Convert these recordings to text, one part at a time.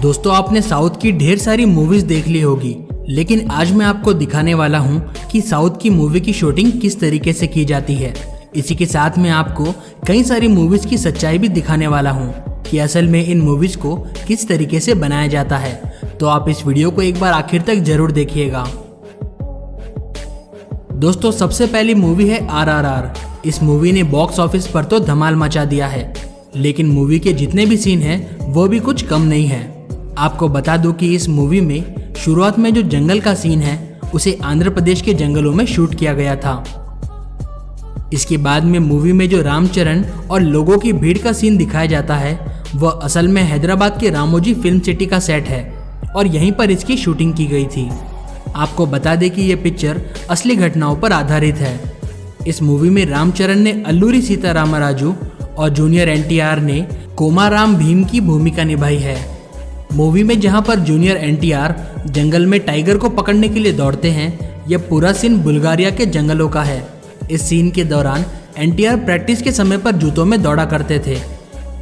दोस्तों आपने साउथ की ढेर सारी मूवीज देख ली होगी, लेकिन आज मैं आपको दिखाने वाला हूँ कि साउथ की मूवी की शूटिंग किस तरीके से की जाती है। इसी के साथ मैं आपको कई सारी मूवीज की सच्चाई भी दिखाने वाला हूँ कि असल में इन मूवीज को किस तरीके से बनाया जाता है। तो आप इस वीडियो को एक बार आखिर तक जरूर देखिएगा। दोस्तों सबसे पहली मूवी है RRR। इस मूवी ने बॉक्स ऑफिस पर तो धमाल मचा दिया है, लेकिन मूवी के जितने भी सीन हैं वो भी कुछ कम नहीं है। आपको बता दूं कि इस मूवी में शुरुआत में जो जंगल का सीन है उसे आंध्र प्रदेश के जंगलों में शूट किया गया था। इसके बाद में मूवी में जो रामचरण और लोगों की भीड़ का सीन दिखाया जाता है वह असल में हैदराबाद के रामोजी फिल्म सिटी का सेट है और यहीं पर इसकी शूटिंग की गई थी। आपको बता दें कि यह पिक्चर असली घटनाओं पर आधारित है। इस मूवी में रामचरण ने अल्लूरी सीतारामराजू और जूनियर NTR ने कोमाराम भीम की भूमिका निभाई है। मूवी में जहां पर जूनियर NTR जंगल में टाइगर को पकड़ने के लिए दौड़ते हैं, यह पूरा सीन बुल्गारिया के जंगलों का है। इस सीन के दौरान NTR प्रैक्टिस के समय पर जूतों में दौड़ा करते थे,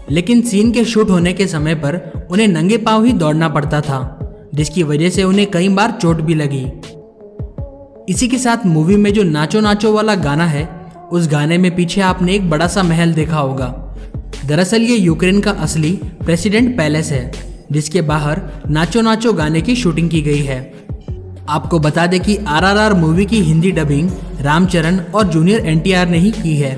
लेकिन सीन के शूट होने के समय पर उन्हें नंगे पांव ही दौड़ना पड़ता था, जिसकी वजह से उन्हें कई बार चोट भी लगी। इसी के साथ मूवी में जो नाचो नाचो वाला गाना है, उस गाने में पीछे आपने एक बड़ा सा महल देखा होगा। दरअसल ये यूक्रेन का असली प्रेसिडेंट पैलेस है, जिसके बाहर नाचो नाचो गाने की शूटिंग की गई है। आपको बता दें कि RRR मूवी की हिंदी डबिंग रामचरण और जूनियर NTR ने ही की है।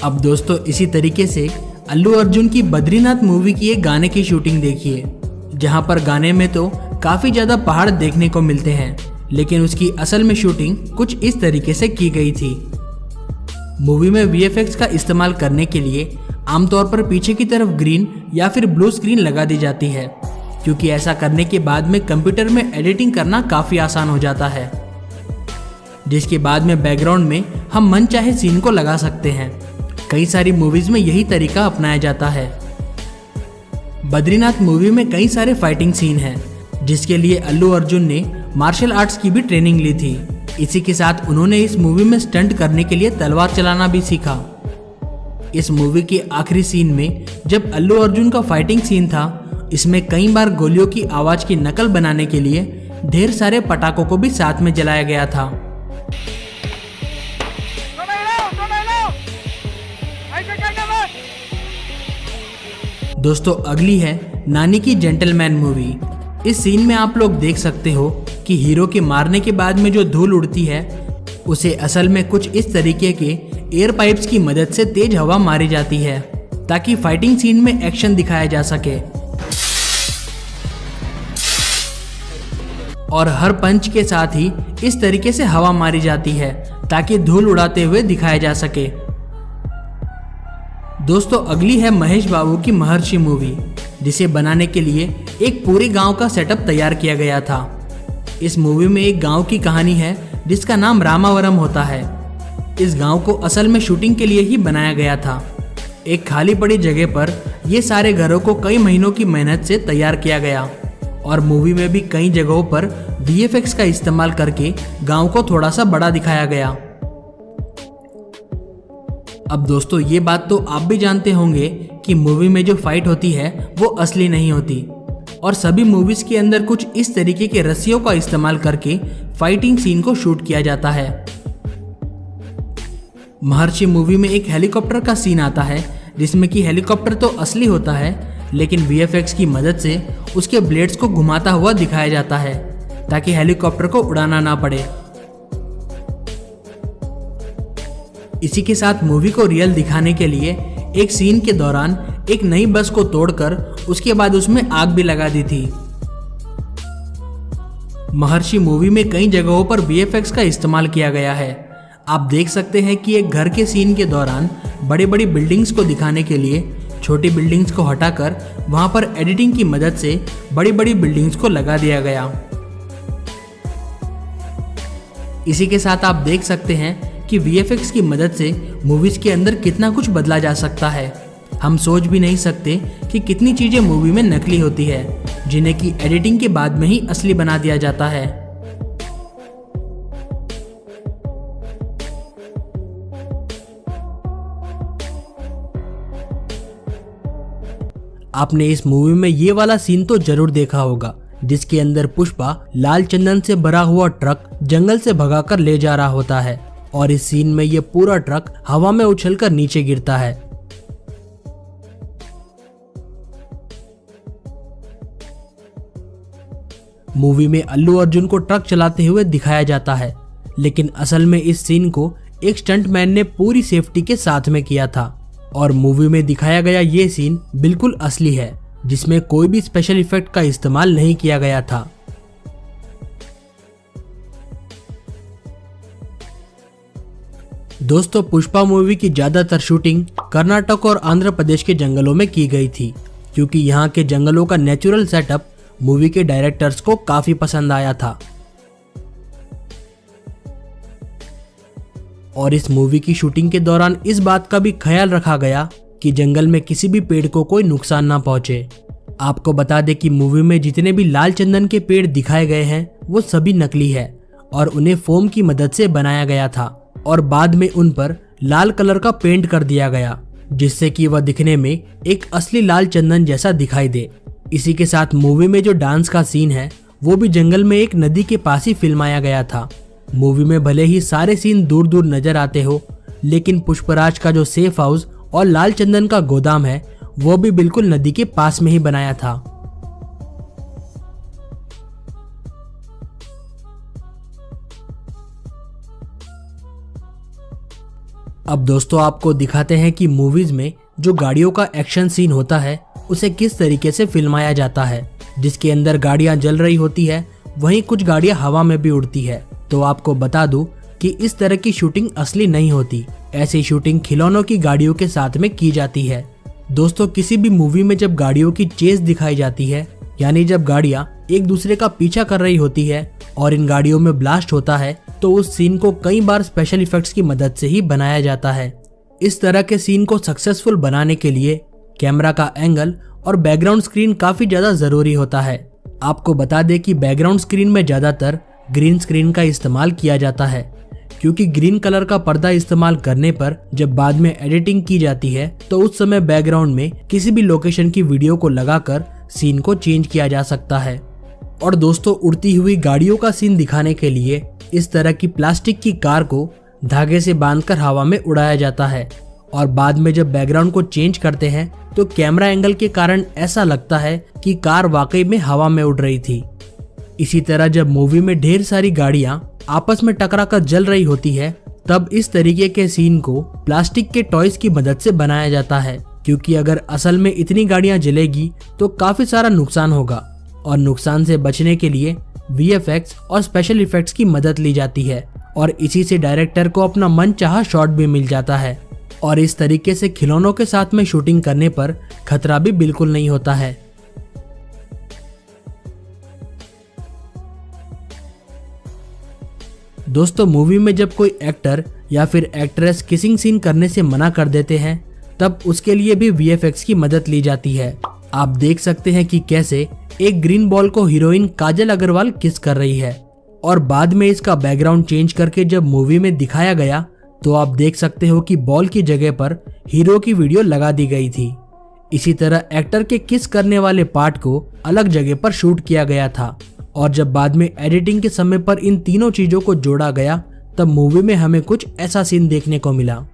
अब दोस्तों इसी तरीके से अल्लू अर्जुन की बद्रीनाथ मूवी की एक गाने की शूटिंग देखिए, जहां पर गाने में तो काफी ज्यादा पहाड़ देखने को मिलते हैं, लेकिन उसकी असल में शूटिंग कुछ इस तरीके से की गई थी। मूवी में VFX का इस्तेमाल करने के लिए आमतौर पर पीछे की तरफ ग्रीन या फिर ब्लू स्क्रीन लगा दी जाती है, क्योंकि ऐसा करने के बाद में कंप्यूटर में एडिटिंग करना काफ़ी आसान हो जाता है, जिसके बाद में बैकग्राउंड में हम मन चाहे सीन को लगा सकते हैं। कई सारी मूवीज में यही तरीका अपनाया जाता है। बद्रीनाथ मूवी में कई सारे फाइटिंग सीन हैं, जिसके लिए अल्लू अर्जुन ने मार्शल आर्ट्स की भी ट्रेनिंग ली थी। इसी के साथ उन्होंने इस मूवी में स्टंट करने के लिए तलवार चलाना भी सीखा। इस मूवी के आखिरी सीन में जब अल्लू अर्जुन का फाइटिंग सीन था, इसमें कई बार गोलियों की आवाज की नकल बनाने के लिए ढेर सारे पटाखों को भी साथ में जलाया गया था। दोस्तों अगली है नानी की जेंटलमैन मूवी। इस सीन में आप लोग देख सकते हो कि हीरो के मारने के बाद में जो धूल उड़ती है उसे असल में कुछ इस तरीके के एयर पाइप्स की मदद से तेज हवा मारी जाती है, ताकि फाइटिंग सीन में एक्शन दिखाया जा सके। और हर पंच के साथ ही इस तरीके से हवा मारी जाती है ताकि धूल उड़ाते हुए दिखाया जा सके। दोस्तों अगली है महेश बाबू की महर्षि मूवी, जिसे बनाने के लिए एक पूरे गांव का सेटअप तैयार किया गया था। इस मूवी में एक गांव की कहानी है जिसका नाम रामावरम होता है। इस गांव को असल में शूटिंग के लिए ही बनाया गया था। एक खाली पड़ी जगह पर ये सारे घरों को कई महीनों की मेहनत से तैयार किया गया और मूवी में भी कई जगहों पर VFX का इस्तेमाल करके गांव को थोड़ा सा बड़ा दिखाया गया। अब दोस्तों ये बात तो आप भी जानते होंगे कि मूवी में जो फाइट होती है वो असली नहीं होती, और सभी मूवीज के अंदर कुछ इस तरीके के रस्सियों का इस्तेमाल करके फाइटिंग सीन को शूट किया जाता है। महर्षि मूवी में एक हेलीकॉप्टर का सीन आता है, जिसमें कि हेलीकॉप्टर तो असली होता है, लेकिन VFX की मदद से उसके ब्लेड्स को घुमाता हुआ दिखाया जाता है ताकि हेलीकॉप्टर को उड़ाना ना पड़े। इसी के साथ मूवी को रियल दिखाने के लिए एक सीन के दौरान एक नई बस को तोड़कर उसके बाद उसमें आग भी लगा दी थी। महर्षि मूवी में कई जगहों पर VFX का इस्तेमाल किया गया है। आप देख सकते हैं कि एक घर के सीन के दौरान बड़ी बड़ी बिल्डिंग्स को दिखाने के लिए छोटी बिल्डिंग्स को हटाकर वहां पर एडिटिंग की मदद से बड़ी बड़ी बिल्डिंग्स को लगा दिया गया। इसी के साथ आप देख सकते हैं कि VFX की मदद से मूवीज के अंदर कितना कुछ बदला जा सकता है। हम सोच भी नहीं सकते कि कितनी चीजें मूवी में नकली होती है, जिन्हें की एडिटिंग के बाद में ही असली बना दिया जाता है। आपने इस मूवी में ये वाला सीन तो जरूर देखा होगा, जिसके अंदर पुष्पा लाल चंदन से भरा हुआ ट्रक जंगल से भगाकर ले जा रहा होता है और इस सीन में ये पूरा ट्रक हवा में उछलकर नीचे गिरता है। मूवी में अल्लू अर्जुन को ट्रक चलाते हुए दिखाया जाता है, लेकिन असल में इस सीन को एक स्टंटमैन ने पूरी सेफ्टी के साथ में किया था और मूवी में दिखाया गया ये सीन बिल्कुल असली है, जिसमें कोई भी स्पेशल इफेक्ट का इस्तेमाल नहीं किया गया था। दोस्तों, पुष्पा मूवी की ज्यादातर शूटिंग कर्नाटक और आंध्र प्रदेश के जंगलों में की गई थी, क्योंकि यहाँ के जंगलों का नेचुरल सेटअप मूवी के डायरेक्टर्स को काफी पसंद आया था। और इस मूवी की शूटिंग के दौरान इस बात का भी ख्याल रखा गया कि जंगल में किसी भी पेड़ को कोई नुकसान ना पहुंचे। आपको बता दें कि मूवी में जितने भी लाल चंदन के पेड़ दिखाए गए हैं वो सभी नकली है और उन्हें फोम की मदद से बनाया गया था और बाद में उन पर लाल कलर का पेंट कर दिया गया, जिससे कि वह दिखने में एक असली लाल चंदन जैसा दिखाई दे। इसी के साथ मूवी में जो डांस का सीन है वो भी जंगल में एक नदी के पास ही फिल्माया गया था। मूवी में भले ही सारे सीन दूर दूर नजर आते हो, लेकिन पुष्पराज का जो सेफ हाउस और लाल चंदन का गोदाम है वो भी बिल्कुल नदी के पास में ही बनाया था। अब दोस्तों, आपको दिखाते हैं कि मूवीज में जो गाड़ियों का एक्शन सीन होता है उसे किस तरीके से फिल्माया जाता है, जिसके अंदर गाड़ियां जल रही होती है, वहीं कुछ गाड़ियां हवा में भी उड़ती है। तो आपको बता दूं कि इस तरह की शूटिंग असली नहीं होती, ऐसी शूटिंग खिलौनों की गाड़ियों के साथ में की जाती है। दोस्तों, किसी भी मूवी में जब गाड़ियों की चेस दिखाई जाती है, यानी जब गाड़ियां एक दूसरे का पीछा कर रही होती है और इन गाड़ियों में ब्लास्ट होता है, तो उस सीन को कई बार स्पेशल इफेक्ट्स की मदद से ही बनाया जाता है। इस तरह के सीन को सक्सेसफुल बनाने के लिए कैमरा का एंगल और बैकग्राउंड स्क्रीन काफी ज्यादा जरूरी होता है। आपको बता दें कि बैकग्राउंड स्क्रीन में ज्यादातर ग्रीन स्क्रीन का इस्तेमाल किया जाता है, क्योंकि ग्रीन कलर का पर्दा इस्तेमाल करने पर जब बाद में एडिटिंग की जाती है तो उस समय बैकग्राउंड में किसी भी लोकेशन की वीडियो को लगाकर सीन को चेंज किया जा सकता है। और दोस्तों, उड़ती हुई गाड़ियों का सीन दिखाने के लिए इस तरह की प्लास्टिक की कार को धागे से बांधकर हवा में उड़ाया जाता है और बाद में जब बैकग्राउंड को चेंज करते हैं तो कैमरा एंगल के कारण ऐसा लगता है कि कार वाकई में हवा में उड़ रही थी। इसी तरह जब मूवी में ढेर सारी गाड़ियां आपस में टकराकर जल रही होती है, तब इस तरीके के सीन को प्लास्टिक के टॉयज की मदद से बनाया जाता है, क्योंकि अगर असल में इतनी गाड़ियां जलेगी तो काफी सारा नुकसान होगा और नुकसान से बचने के लिए VFX और स्पेशल इफेक्ट्स की मदद ली जाती है और इसी से डायरेक्टर को अपना मनचाहा शॉट भी मिल जाता है। और इस तरीके से खिलौनों के साथ में शूटिंग करने पर खतरा भी बिल्कुल नहीं होता है। दोस्तों, मूवी में जब कोई एक्टर या फिर एक्ट्रेस किसिंग सीन करने से मना कर देते हैं, तब उसके लिए भी VFX की मदद ली जाती है। आप देख सकते हैं कि कैसे एक ग्रीन बॉल को हीरोइन काजल अग्रवाल किस कर रही है और बाद में इसका बैकग्राउंड चेंज करके जब मूवी में दिखाया गया तो आप देख सकते हो कि बॉल की जगह पर हीरो की वीडियो लगा दी गई थी। इसी तरह एक्टर के किस करने वाले पार्ट को अलग जगह पर शूट किया गया था और जब बाद में एडिटिंग के समय पर इन तीनों चीजों को जोड़ा गया तब मूवी में हमें कुछ ऐसा सीन देखने को मिला।